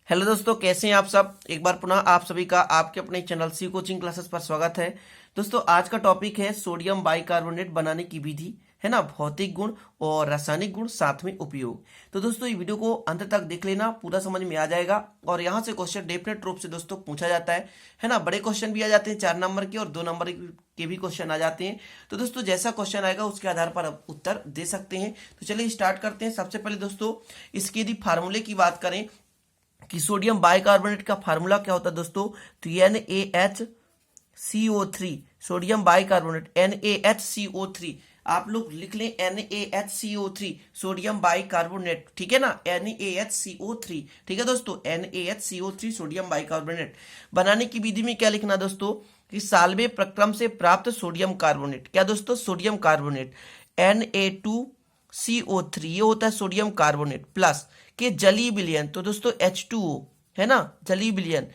Hello दोस्तों, कैसे हैं आप सब। एक बार पुनः आप सभी का आपके अपने चैनल सी कोचिंग क्लासेस पर स्वागत है। दोस्तों, आज का टॉपिक है सोडियम बाइकार्बोनेट बनाने की विधि, है ना। भौतिक गुण और रासायनिक गुण साथ में उपयोग। तो दोस्तों, ये वीडियो को अंत तक देख लेना, पूरा समझ में आ जाएगा। और यहाँ से क्वेश्चन डेफिनेट रूप से दोस्तों पूछा जाता है ना। बड़े क्वेश्चन भी आ जाते हैं 4 नंबर के और 2 नंबर के भी क्वेश्चन आ जाते हैं। तो दोस्तों, जैसा क्वेश्चन आएगा उसके आधार पर आप उत्तर दे सकते हैं। तो चलिए स्टार्ट करते हैं। सबसे पहले दोस्तों, इसके यदि फार्मूले की बात करें कि सोडियम बाइकार्बोनेट का फार्मूला क्या होता है दोस्तों, तो NaHCO3 सोडियम बाइकार्बोनेट NaHCO3 आप लोग लिख लें NaHCO3 सोडियम बाइकार्बोनेट, ठीक है ना। NaHCO3, ठीक है दोस्तों, NaHCO3 सोडियम बाइकार्बोनेट बनाने की विधि में क्या लिखना दोस्तों कि साल्वे प्रक्रम से प्राप्त सोडियम कार्बोनेट, क्या दोस्तों, सोडियम कार्बोनेट Na2CO3 ये होता है सोडियम कार्बोनेट प्लस के जलीय विलयन, तो दोस्तों H2O है ना, जलीय विलयन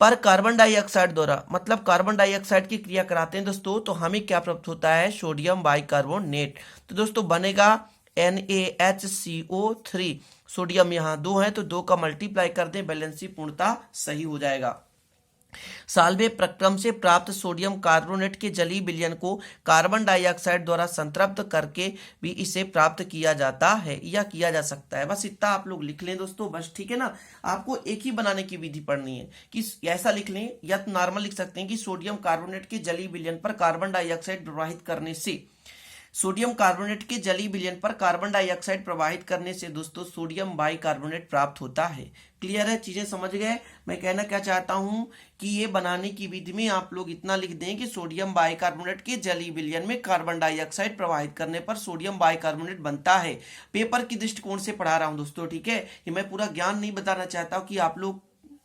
पर कार्बन डाइऑक्साइड द्वारा, मतलब कार्बन डाइऑक्साइड की क्रिया कराते हैं दोस्तों, तो हमें क्या प्राप्त होता है, सोडियम बाइकार्बोनेट। तो दोस्तों बनेगा NaHCO3, सोडियम यहाँ 2 है तो 2 का मल्टीप्लाई कर दें, बैलेंसी पूर्णता सही हो जाएगा। साल्वे प्रक्रम से प्राप्त सोडियम कार्बोनेट के जलीय विलयन को कार्बन डाइऑक्साइड द्वारा संतृप्त करके भी इसे प्राप्त किया जाता है या किया जा सकता है। बस इतना आप लोग लिख लें दोस्तों, बस, ठीक है ना। आपको एक ही बनाने की विधि पढ़नी है कि ऐसा लिख लें, या तो नॉर्मल लिख सकते हैं कि सोडियम कार्बोनेट के जलीय विलयन पर कार्बन डाइऑक्साइड प्रवाहित करने से, सोडियम कार्बोनेट के जलीय विलयन पर कार्बन डाइऑक्साइड प्रवाहित करने से दोस्तों सोडियम बाइकार्बोनेट प्राप्त होता है। क्लियर है, चीजें समझ गए। मैं कहना क्या चाहता हूं कि ये बनाने की विधि में आप लोग इतना लिख दें कि सोडियम बाइकार्बोनेट के जलीय विलयन में कार्बन डाइऑक्साइड प्रवाहित करने पर सोडियम बाइकार्बोनेट बनता है। पेपर की दृष्टिकोण से पढ़ा रहा हूं दोस्तों, ठीक है। ये मैं पूरा ज्ञान नहीं बताना चाहता हूं कि आप लोग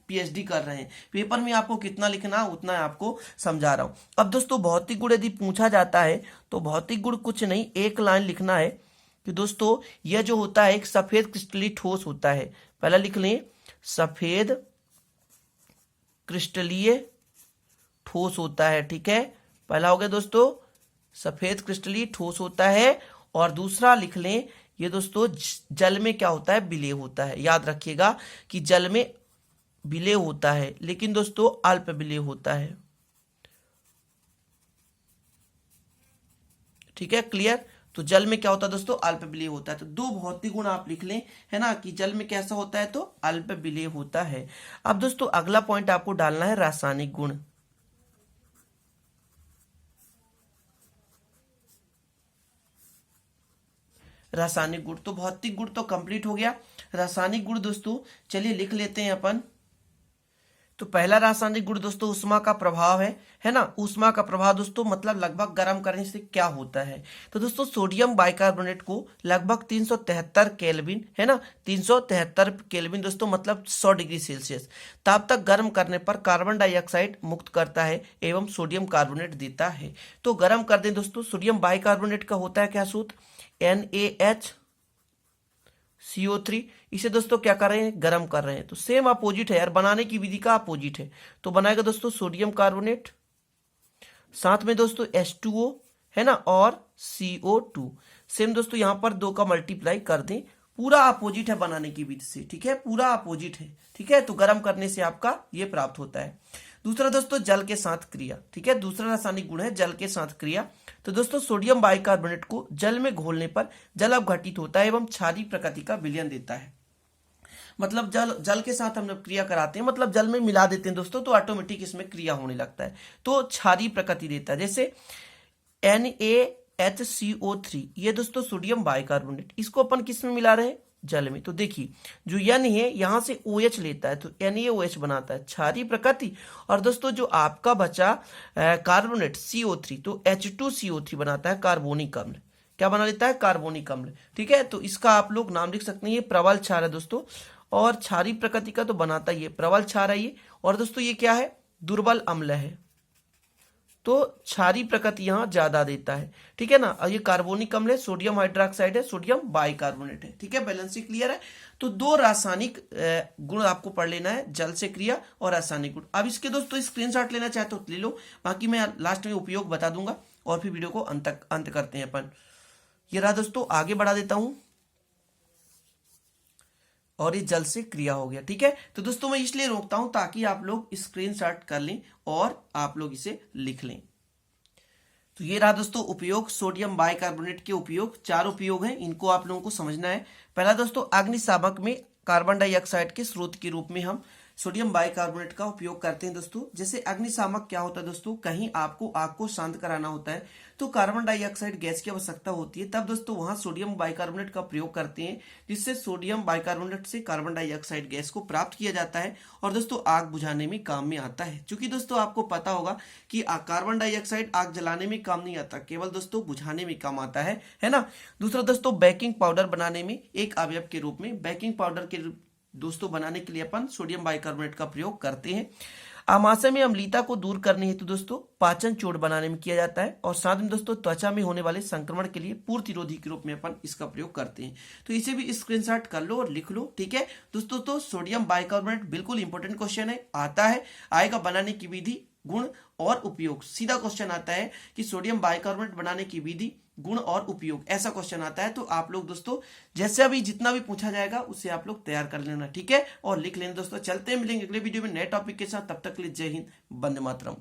पीएचडी कर रहे हैं। पेपर में आपको कितना लिखना है उतना आपको समझा रहा हूं। अब दोस्तों, भौतिक गुण यदि पूछा जाता है तो भौतिक गुण कुछ नहीं, एक लाइन लिखना है कि दोस्तों यह जो होता है एक सफेद क्रिस्टलीय ठोस होता है। पहला लिख लें, सफेद क्रिस्टलीय ठोस होता है, ठीक है। पहला हो गया दोस्तों, सफेद क्रिस्टलीय ठोस होता है। और दूसरा लिख लें, ये दोस्तों जल में क्या होता है, विलेय होता है। याद रखिएगा कि जल में विलेय होता है, लेकिन दोस्तों अल्प विलेय होता है, ठीक है, क्लियर। तो जल में क्या होता है दोस्तों, अल्प विलेय होता है। तो 2 भौतिक गुण आप लिख लें, है ना, कि जल में कैसा होता है तो अल्प विलेय होता है। अब दोस्तों अगला पॉइंट आपको डालना है रासायनिक गुण। रासायनिक गुण, तो भौतिक गुण तो कंप्लीट हो गया। रासायनिक गुण दोस्तों चलिए लिख लेते हैं अपन। तो पहला रासायनिक गुण दोस्तों ऊष्मा का प्रभाव है ना। ऊष्मा का प्रभाव दोस्तों मतलब लगभग गर्म करने से क्या होता है, तो दोस्तों सोडियम बाइकार्बोनेट को लगभग 373 केल्विन, है ना, 373 केल्विन दोस्तों मतलब 100 डिग्री सेल्सियस ताप तक गर्म करने पर कार्बन डाइऑक्साइड मुक्त करता है एवं सोडियम कार्बोनेट देता है। तो गर्म कर दें दोस्तों, सोडियम बाइकार्बोनेट का होता है क्या सूत्र, NaHCO3, इसे दोस्तों क्या कर रहे हैं, गर्म कर रहे हैं। तो सेम अपोजिट है यार, बनाने की विधि का अपोजिट है। तो बनाएगा दोस्तों सोडियम कार्बोनेट, साथ में दोस्तों H2O, है ना, और CO2। सेम दोस्तों यहां पर 2 का मल्टीप्लाई कर दें, पूरा अपोजिट है बनाने की विधि से, ठीक है, पूरा अपोजिट है, ठीक है। तो गर्म करने से आपका ये प्राप्त होता है। दूसरा दोस्तों जल के साथ क्रिया, ठीक है, दूसरा रासायनिक गुण है जल के साथ क्रिया। तो दोस्तों सोडियम बाइकार्बोनेट को जल में घोलने पर जल अपघटित होता है एवं क्षारीय प्रकृति का विलयन देता है। मतलब जल के साथ हम जब क्रिया कराते हैं, मतलब जल में मिला देते हैं दोस्तों, तो ऑटोमेटिक इसमें क्रिया होने लगता है, तो क्षारीय प्रकृति देता है। जैसे NaHCO3 ये दोस्तों सोडियम बाइकार्बोनेट, इसको अपन किस में मिला रहे हैं, जल में। तो देखिए जो N है यहां से OH लेता है तो NaOH बनाता है, क्षारीय प्रकृति। और दोस्तों जो आपका बचा कार्बोनेट CO3, तो H2CO3 बनाता है कार्बोनिक अम्ल। क्या बना लेता है, कार्बोनिक अम्ल, ठीक है। तो इसका आप लोग नाम लिख सकते हैं, ये प्रबल क्षार है दोस्तों, और क्षारीय प्रकृति का तो बनाता ही है, प्रबल क्षार है ये। और दोस्तों ये क्या है, दुर्बल अम्ल है, तो क्षारीय प्रकृति यहां ज्यादा देता है, ठीक है ना। और ये कार्बोनिक अम्ल है, सोडियम हाइड्रोक्साइड है, सोडियम बाइकार्बोनेट है, ठीक है, बैलेंस क्लियर है। तो 2 रासायनिक गुण आपको पढ़ लेना है, जल से क्रिया और रासायनिक गुण। अब इसके दोस्तों स्क्रीनशॉट लेना चाहे तो ले लो, बाकी मैं लास्ट में उपयोग बता दूंगा और फिर वीडियो को अंत करते हैं अपन। ये रहा दोस्तों, आगे बढ़ा देता हूं। और ये जल से क्रिया हो गया। ठीक है, तो दोस्तों मैं इसलिए रोकता हूं ताकि आप लोग स्क्रीनशॉट कर लें और आप लोग इसे लिख लें। तो ये रहा दोस्तों उपयोग, सोडियम बाइकार्बोनेट के उपयोग। 4 उपयोग हैं, इनको आप लोगों को समझना है। पहला दोस्तों, अग्निशामक में कार्बन डाइऑक्साइड के स्रोत के रूप में हम सोडियम बाइकार्बोनेट का उपयोग करते हैं दोस्तों। जैसे अग्निशामक क्या होता है दोस्तों, कहीं आपको आग को शांत कराना होता है तो कार्बन डाइऑक्साइड गैस की आवश्यकता होती है, तब दोस्तों वहां सोडियम बाइकार्बोनेट का प्रयोग करते हैं, जिससे सोडियम बाइकार्बोनेट से कार्बन डाइऑक्साइड गैस को प्राप्त किया जाता है और दोस्तों आग बुझाने में काम में आता है। क्योंकि दोस्तों आपको पता होगा कि कार्बन डाइऑक्साइड आग जलाने में काम नहीं आता, केवल दोस्तों बुझाने में काम आता है ना। दूसरा दोस्तों, बेकिंग पाउडर बनाने में एक अवयव के रूप में, बेकिंग पाउडर के दोस्तों बनाने के लिए अपन सोडियम बाइकार्बोनेट का प्रयोग करते हैं। आमाशय में अम्लता को दूर करने हेतु दोस्तों पाचन चूर्ण बनाने में किया जाता है, और साथ में दोस्तों त्वचा में होने वाले संक्रमण के लिए पूर्तिरोधी के रूप में अपन इसका प्रयोग करते हैं। तो इसे भी स्क्रीनशॉट कर लो और लिख लो। ठीक है दोस्तों, तो सोडियम बाइकार्बोनेट बिल्कुल इंपॉर्टेंट क्वेश्चन है, आता है, आएगा बनाने की विधि, गुण और उपयोग। सीधा क्वेश्चन आता है कि सोडियम बाइकार्बोनेट बनाने की विधि, गुण और उपयोग, ऐसा क्वेश्चन आता है। तो आप लोग दोस्तों जैसे अभी जितना भी पूछा जाएगा उसे आप लोग तैयार कर लेना, ठीक है, और लिख लेना दोस्तों। चलते हैं, मिलेंगे अगले वीडियो में नए टॉपिक के साथ, तब तक के लिए जय हिंद, वंदे मातरम।